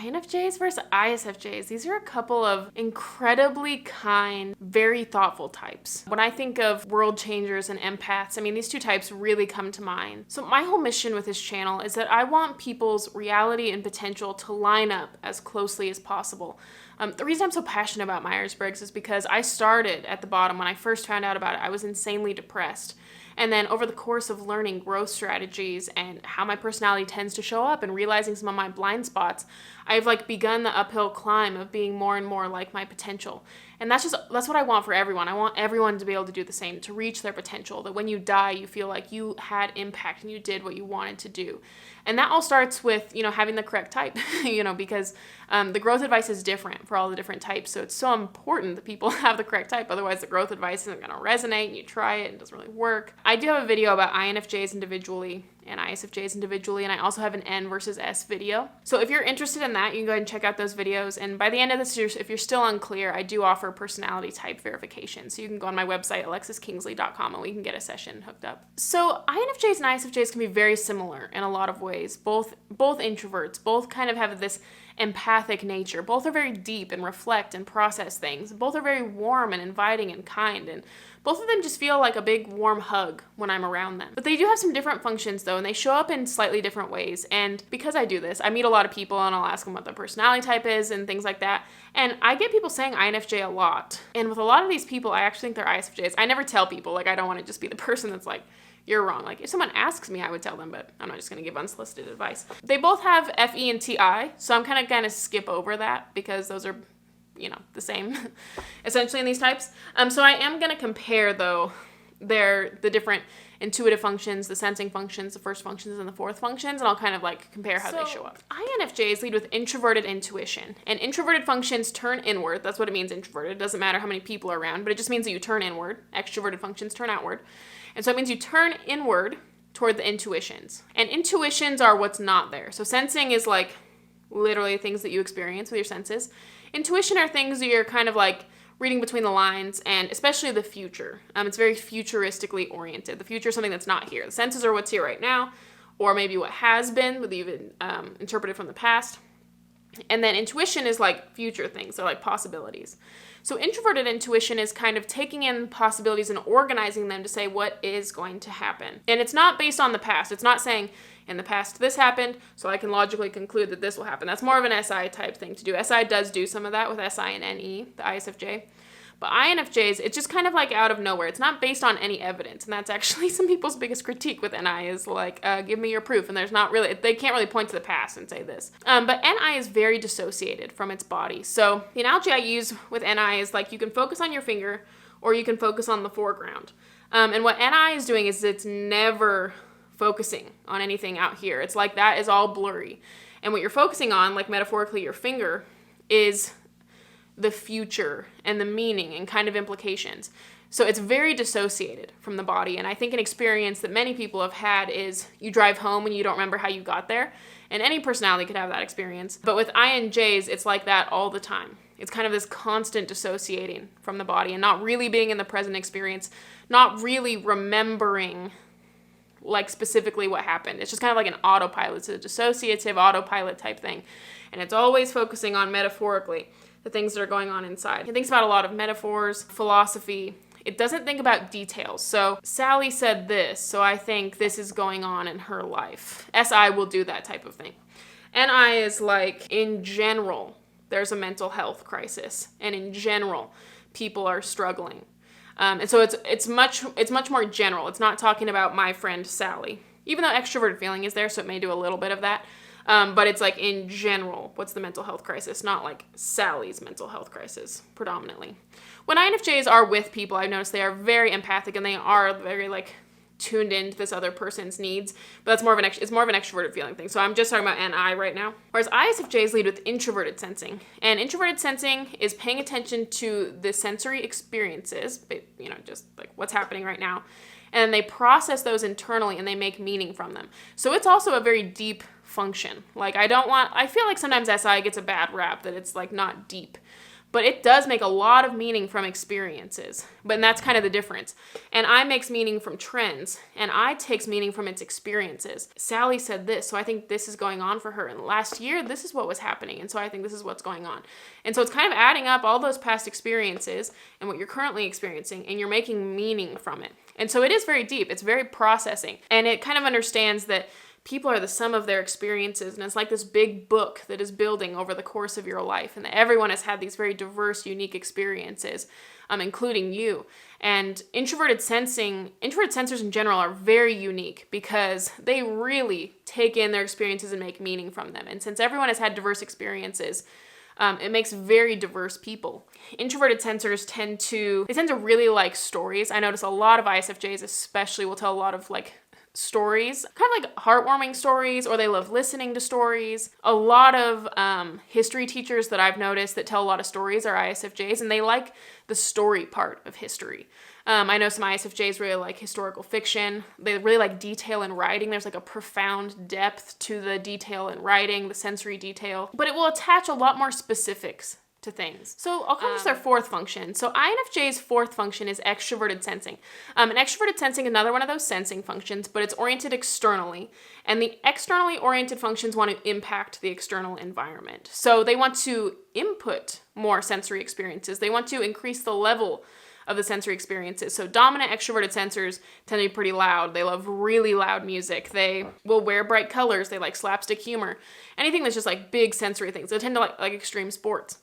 INFJs versus ISFJs. These are a couple of incredibly kind, very thoughtful types. When I think of world changers and empaths, I mean, these two types really come to mind. So my whole mission with this channel is that I want people's reality and potential to line up as closely as possible. The reason I'm so passionate about Myers-Briggs is because I started at the bottom. When I first found out about it, I was insanely depressed. And then over the course of learning growth strategies and how my personality tends to show up and realizing some of my blind spots, I've begun the uphill climb of being more and more like my potential. And that's what I want for everyone. I want everyone to be able to do the same, to reach their potential, that when you die, you feel like you had impact and you did what you wanted to do. And that all starts with, having the correct type, because the growth advice is different for all the different types. So it's so important that people have the correct type. Otherwise, the growth advice isn't going to resonate and you try it and it doesn't really work. I do have a video about INFJs individually and ISFJs individually, and I also have an N versus S video. So if you're interested in that, you can go ahead and check out those videos. And by the end of this, if you're still unclear, I do offer personality type verification. So you can go on my website, alexiskingsley.com, and we can get a session hooked up. So INFJs and ISFJs can be very similar in a lot of ways. Both introverts, both kind of have this empathic nature. Both are very deep and reflect and process things. Both are very warm and inviting and kind, and both of them just feel like a big warm hug when I'm around them. But they do have some different functions though, and they show up in slightly different ways. And because I do this, I meet a lot of people and I'll ask them what their personality type is and things like that. And I get people saying INFJ a lot. And with a lot of these people, I actually think they're ISFJs. I never tell people, I don't want to just be the person that's like, you're wrong. If someone asks me, I would tell them, but I'm not just going to give unsolicited advice. They both have FE and TI, so I'm kind of skip over that because those are, the same essentially in these types. So I am going to compare, though, the different intuitive functions, the sensing functions, the first functions, and the fourth functions, and I'll kind of compare how they show up. INFJs lead with introverted intuition, and introverted functions turn inward. That's what it means, introverted. It doesn't matter how many people are around, but it just means that you turn inward. Extroverted functions turn outward. And so it means you turn inward toward the intuitions. And intuitions are what's not there. So sensing is literally things that you experience with your senses. Intuition are things that you're kind of reading between the lines, and especially the future. It's very futuristically oriented. The future is something that's not here. The senses are what's here right now, or maybe what has been, whether you've interpreted from the past. And then intuition is future things. They're possibilities. So introverted intuition is kind of taking in possibilities and organizing them to say what is going to happen. And it's not based on the past. It's not saying, in the past this happened, so I can logically conclude that this will happen. That's more of an SI type thing to do. SI does do some of that with SI and NE, the ISFJ. But INFJs, it's just kind of out of nowhere. It's not based on any evidence. And that's actually some people's biggest critique with NI is give me your proof. And they can't really point to the past and say this. But NI is very dissociated from its body. So the analogy I use with NI is you can focus on your finger or you can focus on the foreground. And what NI is doing is it's never focusing on anything out here. It's that is all blurry. And what you're focusing on, metaphorically your finger, is the future and the meaning and kind of implications. So it's very dissociated from the body. And I think an experience that many people have had is you drive home and you don't remember how you got there. And any personality could have that experience. But with INJs, it's like that all the time. It's kind of this constant dissociating from the body and not really being in the present experience, not really remembering specifically what happened. It's just kind of an autopilot. It's a dissociative autopilot type thing. And it's always focusing on metaphorically the things that are going on inside. It thinks about a lot of metaphors, philosophy. It doesn't think about details. So Sally said this, so I think this is going on in her life. SI will do that type of thing. NI is in general, there's a mental health crisis. And in general, people are struggling. And so it's much more general. It's not talking about my friend Sally. Even though extroverted feeling is there, so it may do a little bit of that. But it's in general, what's the mental health crisis? Not Sally's mental health crisis, predominantly. When INFJs are with people, I've noticed they are very empathic and they are very tuned into this other person's needs. But that's more of an extroverted feeling thing. So I'm just talking about NI right now. Whereas ISFJs lead with introverted sensing. And introverted sensing is paying attention to the sensory experiences, just what's happening right now. And they process those internally and they make meaning from them. So it's also a very deep function. I feel sometimes SI gets a bad rap that it's not deep. but it does make a lot of meaning from experiences. But that's kind of the difference. And I makes meaning from trends, and I takes meaning from its experiences. Sally said this, so I think this is going on for her. And last year, this is what was happening, and so I think this is what's going on. And so it's kind of adding up all those past experiences and what you're currently experiencing, and you're making meaning from it. And so it is very deep. It's very processing. And it kind of understands that people are the sum of their experiences, and it's like this big book that is building over the course of your life, and that everyone has had these very diverse, unique experiences, including you. And introverted sensors in general are very unique because they really take in their experiences and make meaning from them. And since everyone has had diverse experiences, it makes very diverse people. Introverted sensors tend to really like stories. I notice a lot of ISFJs especially will tell a lot of like stories, kind of like heartwarming stories, or they love listening to stories. A lot of history teachers that I've noticed that tell a lot of stories are ISFJs, and they like the story part of history. I know some ISFJs really like historical fiction. They really like detail in writing. There's like a profound depth to the detail in writing, the sensory detail, but it will attach a lot more specifics to things. So I'll come to their fourth function. So INFJ's fourth function is extroverted sensing. And extroverted sensing is another one of those sensing functions, but it's oriented externally. And the externally oriented functions want to impact the external environment. So they want to input more sensory experiences. They want to increase the level of the sensory experiences. So dominant extroverted sensors tend to be pretty loud. They love really loud music. They will wear bright colors. They like slapstick humor. Anything that's just like big sensory things. They tend to like extreme sports.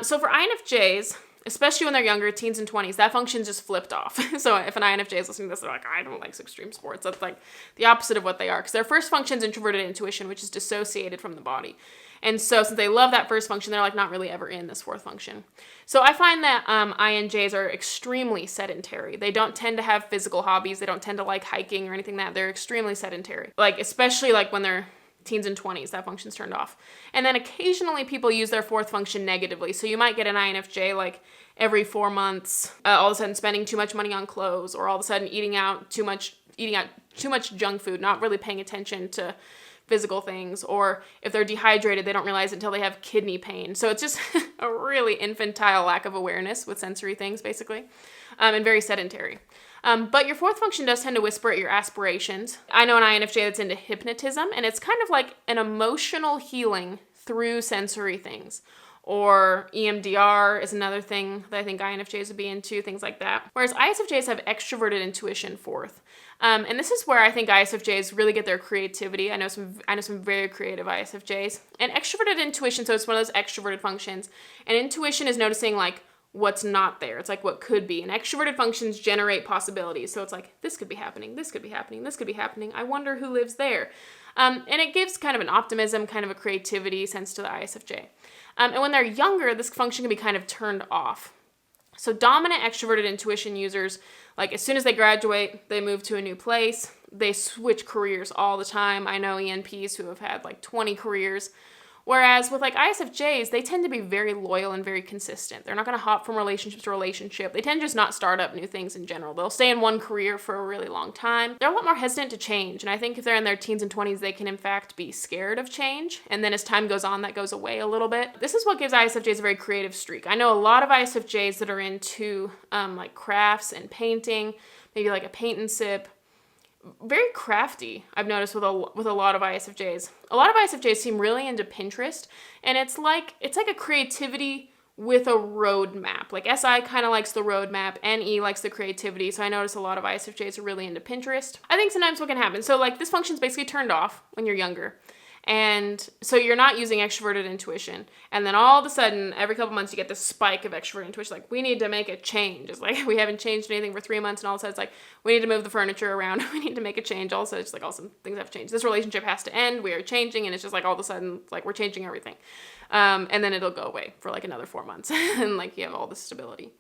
So for INFJs, especially when they're younger, teens and 20s, that function's just flipped off. So if an INFJ is listening to this, they're like, I don't like extreme sports. That's like the opposite of what they are. Because their first function is introverted intuition, which is dissociated from the body. And so since they love that first function, they're like not really ever in this fourth function. So I find that INJs are extremely sedentary. They don't tend to have physical hobbies. They don't tend to like hiking or anything like that. They're extremely sedentary. Like especially like when they're teens and 20s, that function's turned off. And then occasionally people use their fourth function negatively. So you might get an INFJ like every 4 months, all of a sudden spending too much money on clothes, or all of a sudden eating out too much junk food, not really paying attention to physical things, or if they're dehydrated, they don't realize it until they have kidney pain. So it's just a really infantile lack of awareness with sensory things, basically, and very sedentary. But your fourth function does tend to whisper at your aspirations. I know an INFJ that's into hypnotism, and it's kind of like an emotional healing through sensory things. Or EMDR is another thing that I think INFJs would be into, things like that. Whereas ISFJs have extroverted intuition fourth. And this is where I think ISFJs really get their creativity. I know some very creative ISFJs. And extroverted intuition, so it's one of those extroverted functions. And intuition is noticing like what's not there. It's like what could be. And extroverted functions generate possibilities. So it's like, this could be happening, this could be happening, this could be happening. I wonder who lives there. And it gives kind of an optimism, kind of a creativity sense to the ISFJ. And when they're younger, this function can be kind of turned off. So dominant extroverted intuition users, like as soon as they graduate, they move to a new place. They switch careers all the time. I know ENPs who have had like 20 careers. Whereas with like ISFJs, they tend to be very loyal and very consistent. They're not going to hop from relationship to relationship. They tend to just not start up new things in general. They'll stay in one career for a really long time. They're a lot more hesitant to change. And I think if they're in their teens and 20s, they can in fact be scared of change. And then as time goes on, that goes away a little bit. This is what gives ISFJs a very creative streak. I know a lot of ISFJs that are into like crafts and painting, maybe like a paint and sip. Very crafty, I've noticed with a lot of ISFJs. A lot of ISFJs seem really into Pinterest, and it's like a creativity with a roadmap. Like SI kind of likes the roadmap, NE likes the creativity, so I notice a lot of ISFJs are really into Pinterest. I think sometimes what can happen, so like this function's basically turned off when you're younger. And so you're not using extroverted intuition. And then all of a sudden, every couple months, you get this spike of extroverted intuition. Like, we need to make a change. It's like, we haven't changed anything for 3 months. And all of a sudden, it's like, we need to move the furniture around. We need to make a change. Also, it's like, all of a sudden, things have changed. This relationship has to end. We are changing. And it's just like, all of a sudden, like, we're changing everything. And then it'll go away for like another 4 months. And like, you have all this stability.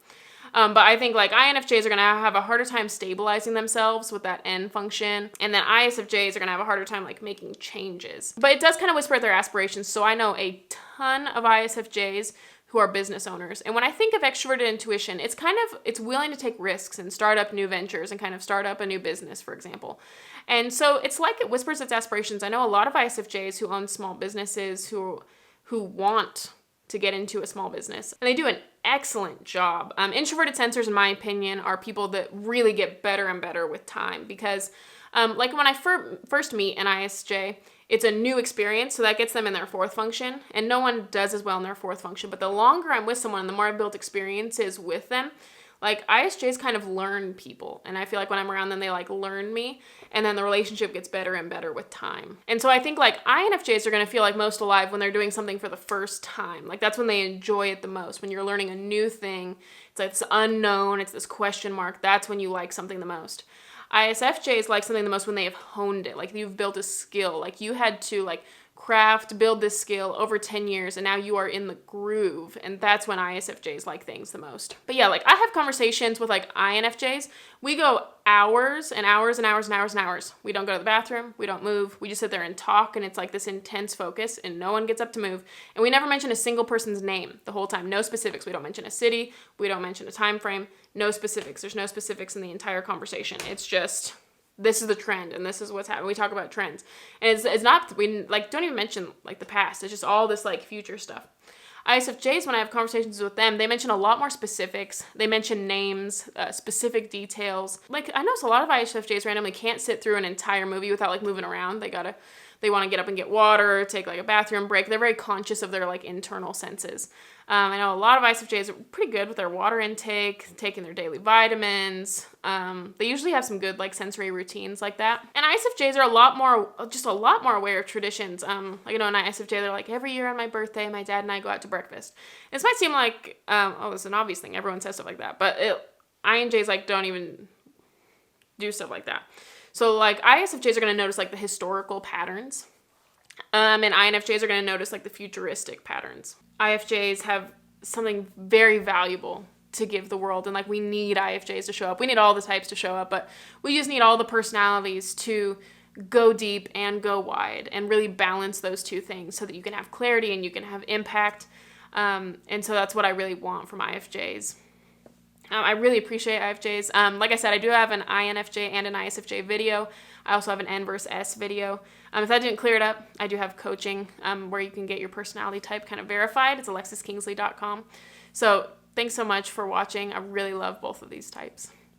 But I think like INFJs are going to have a harder time stabilizing themselves with that N function. And then ISFJs are going to have a harder time like making changes. But it does kind of whisper at their aspirations. So I know a ton of ISFJs who are business owners. And when I think of extroverted intuition, it's willing to take risks and start up new ventures and kind of start up a new business, for example. And so it's like it whispers its aspirations. I know a lot of ISFJs who own small businesses who want to get into a small business. And they do an excellent job. Introverted sensors, in my opinion, are people that really get better and better with time because like when I first meet an ISFJ, it's a new experience, so that gets them in their fourth function, and no one does as well in their fourth function. But the longer I'm with someone, the more I've built experiences with them, like ISFJs kind of learn people, and I feel like when I'm around them, they like learn me, and then the relationship gets better and better with time. And so I think like INFJs are going to feel like most alive when they're doing something for the first time. Like that's when they enjoy it the most. When you're learning a new thing, it's like this unknown, it's this question mark. That's when you like something the most. ISFJs like something the most when they have honed it. Like you've built a skill. Like you had to like build this skill over 10 years, and now you are in the groove, and that's when ISFJs like things the most. But yeah, like I have conversations with like INFJs. We go hours and hours and hours and hours and hours. We don't go to the bathroom. We don't move. We just sit there and talk, and it's like this intense focus, and no one gets up to move. And we never mention a single person's name the whole time. No specifics. We don't mention a city. We don't mention a time frame. No specifics. There's no specifics in the entire conversation. It's just, this is the trend, and this is what's happening. We talk about trends, and it's not, we like don't even mention like the past. It's just all this like future stuff. ISFJs, when I have conversations with them, they mention a lot more specifics. They mention names, specific details. Like I know a lot of ISFJs randomly can't sit through an entire movie without like moving around. They want to get up and get water, take like a bathroom break. They're very conscious of their like internal senses. I know a lot of ISFJs are pretty good with their water intake, taking their daily vitamins. They usually have some good like sensory routines like that. And ISFJs are a lot more aware of traditions. Like, you know, an ISFJ, they're like, every year on my birthday, my dad and I go out to breakfast. This might seem like, it's an obvious thing. Everyone says stuff like that. But INJs like don't even do stuff like that. So like ISFJs are going to notice like the historical patterns. And INFJs are going to notice like the futuristic patterns. IFJs have something very valuable to give the world, and like we need IFJs to show up. We need all the types to show up, but we just need all the personalities to go deep and go wide and really balance those two things so that you can have clarity and you can have impact. And so that's what I really want from IFJs. I really appreciate IFJs. Like I said, I do have an INFJ and an ISFJ video. I also have an N versus S video. If that didn't clear it up, I do have coaching where you can get your personality type kind of verified. It's AlexisKingsley.com. So thanks so much for watching. I really love both of these types.